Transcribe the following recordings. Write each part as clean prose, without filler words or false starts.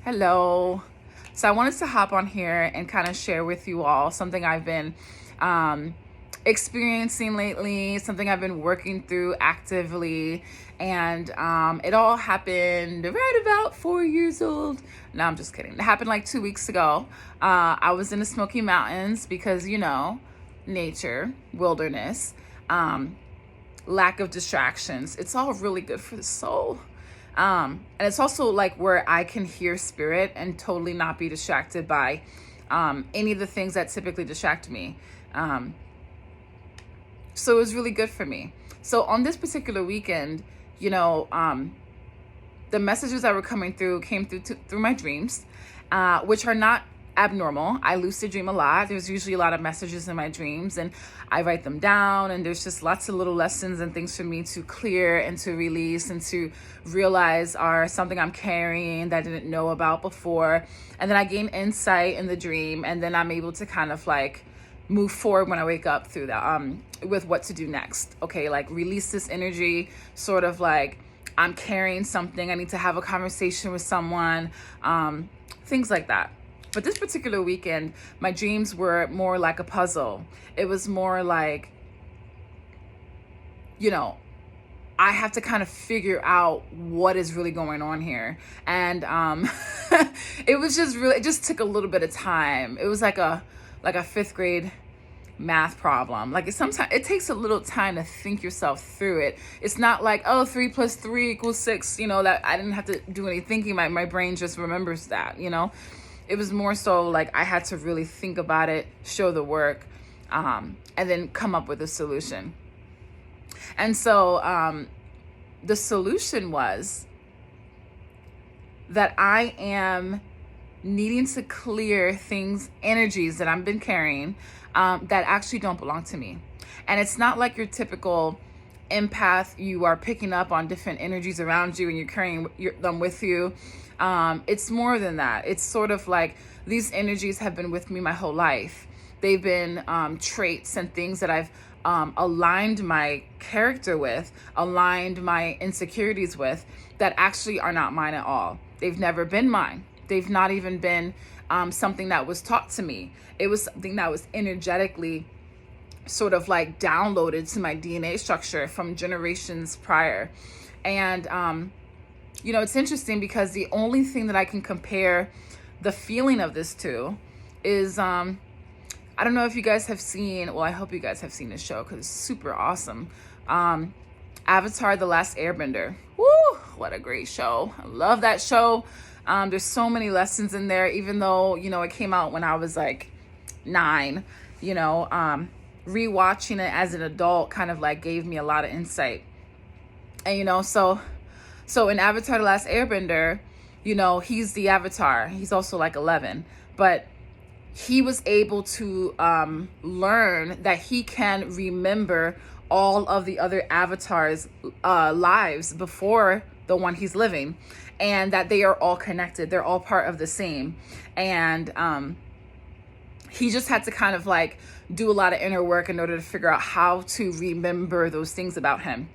Hello. So I wanted to hop on here and kind of share with you all something I've been experiencing lately, something I've been working through actively. And it all happened right about 4 years old. No, I'm just kidding. It happened like 2 weeks ago. I was in the Smoky Mountains because, nature, wilderness, lack of distractions. It's all really good for the soul. And it's also like where I can hear spirit and totally not be distracted by any of the things that typically distract me. So it was really good for me. So on this particular weekend, the messages that were coming through came through my dreams, which are not abnormal. I lucid dream a lot. There's usually a lot of messages in my dreams and I write them down, and there's just lots of little lessons and things for me to clear and to release and to realize are something I'm carrying that I didn't know about before. And then I gain insight in the dream, and then I'm able to kind of like move forward when I wake up through that with what to do next. Okay, like release this energy, sort of like I'm carrying something, I need to have a conversation with someone, things like that. But this particular weekend, my dreams were more like a puzzle. It was more like, I have to kind of figure out what is really going on here. And it just took a little bit of time. It was like a fifth grade math problem. Like sometimes it takes a little time to think yourself through it. It's not like, 3 + 3 = 6, that I didn't have to do any thinking. My brain just remembers that, It was more so like I had to really think about it, show the work, and then come up with a solution. And so the solution was that I am needing to clear things, energies that I've been carrying that actually don't belong to me. And it's not like your typical empath. You are picking up on different energies around you and you're carrying them with you. It's more than that. It's sort of like these energies have been with me my whole life. They've been traits and things that I've aligned my character with, aligned my insecurities with, that actually are not mine at all. They've never been mine. They've not even been something that was taught to me. It was something that was energetically sort of like downloaded to my DNA structure from generations prior. And it's interesting because the only thing that I can compare the feeling of this to is, I don't know if you guys have seen, well, I hope you guys have seen this show because it's super awesome. Avatar: The Last Airbender. Woo, what a great show. I love that show. There's so many lessons in there, even though, it came out when I was like 9, rewatching it as an adult kind of like gave me a lot of insight. And, so in Avatar: The Last Airbender, he's the Avatar. He's also like 11, but he was able to learn that he can remember all of the other avatars' lives before the one he's living, and that they are all connected. They're all part of the same. And he just had to kind of like do a lot of inner work in order to figure out how to remember those things about him.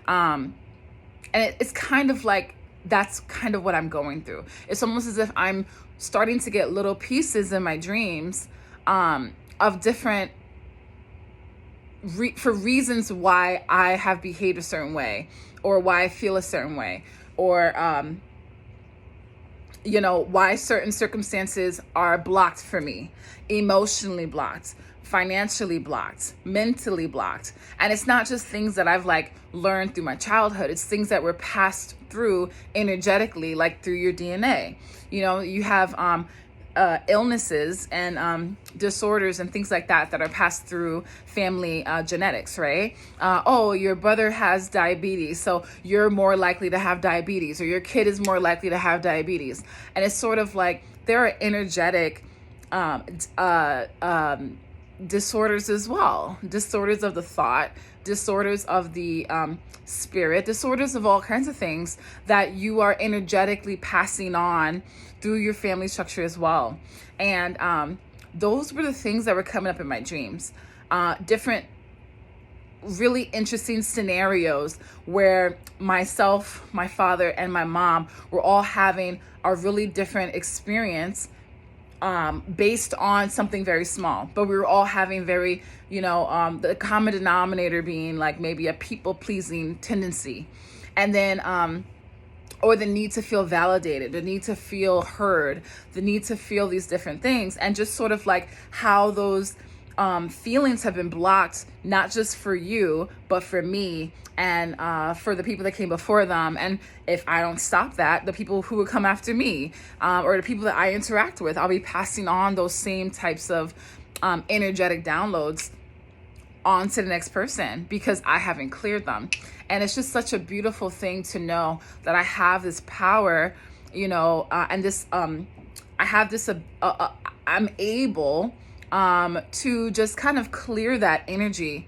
And it's kind of like, that's kind of what I'm going through. It's almost as if I'm starting to get little pieces in my dreams of different for reasons why I have behaved a certain way, or why I feel a certain way, or why certain circumstances are blocked for me, emotionally blocked, financially blocked, mentally blocked. And it's not just things that I've like learned through my childhood. It's things that were passed through energetically, like through your DNA. You have illnesses and disorders and things like that are passed through family genetics, right? Your brother has diabetes, so you're more likely to have diabetes, or your kid is more likely to have diabetes. And it's sort of like there are energetic disorders as well, disorders of the thought, disorders of the spirit, disorders of all kinds of things that you are energetically passing on through your family structure as well. And those were the things that were coming up in my dreams. Different really interesting scenarios where myself, my father, and my mom were all having a really different experience based on something very small, but we were all having very, the common denominator being like maybe a people pleasing tendency. And then, or the need to feel validated, the need to feel heard, the need to feel these different things, and just sort of like how those feelings have been blocked, not just for you, but for me and for the people that came before them. And if I don't stop that, the people who would come after me, or the people that I interact with, I'll be passing on those same types of energetic downloads on to the next person because I haven't cleared them. And it's just such a beautiful thing to know that I have this power, and this, I have this, I'm able to just kind of clear that energy,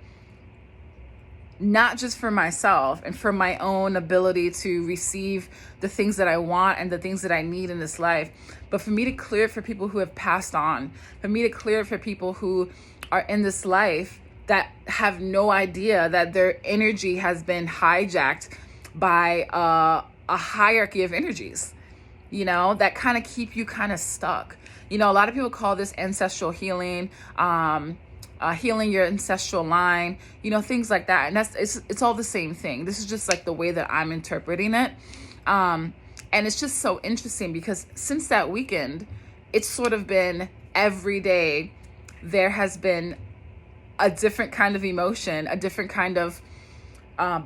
not just for myself and for my own ability to receive the things that I want and the things that I need in this life, but for me to clear it for people who have passed on, for me to clear it for people who are in this life that have no idea that their energy has been hijacked by a hierarchy of energies, that kind of keep you kind of stuck. A lot of people call this ancestral healing, healing your ancestral line, things like that. And it's all the same thing. This is just like the way that I'm interpreting it. And it's just so interesting because since that weekend, it's sort of been every day there has been a different kind of emotion, a different kind of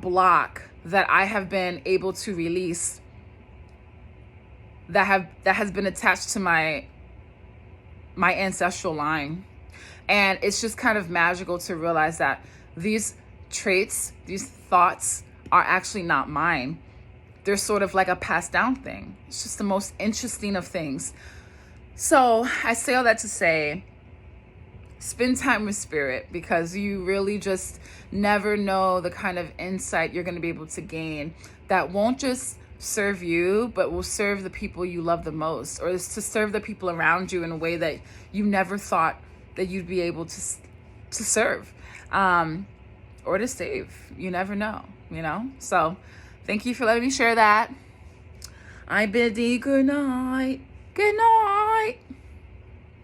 block that I have been able to release that has been attached to my ancestral line. And it's just kind of magical to realize that these traits, these thoughts are actually not mine. They're sort of like a passed down thing. It's just the most interesting of things. So I say all that to say, spend time with spirit, because you really just never know the kind of insight you're going to be able to gain that won't just serve you, but will serve the people you love the most, or is to serve the people around you in a way that you never thought that you'd be able to serve, or to save. You never know, So thank you for letting me share that. I bid thee good night. Good night.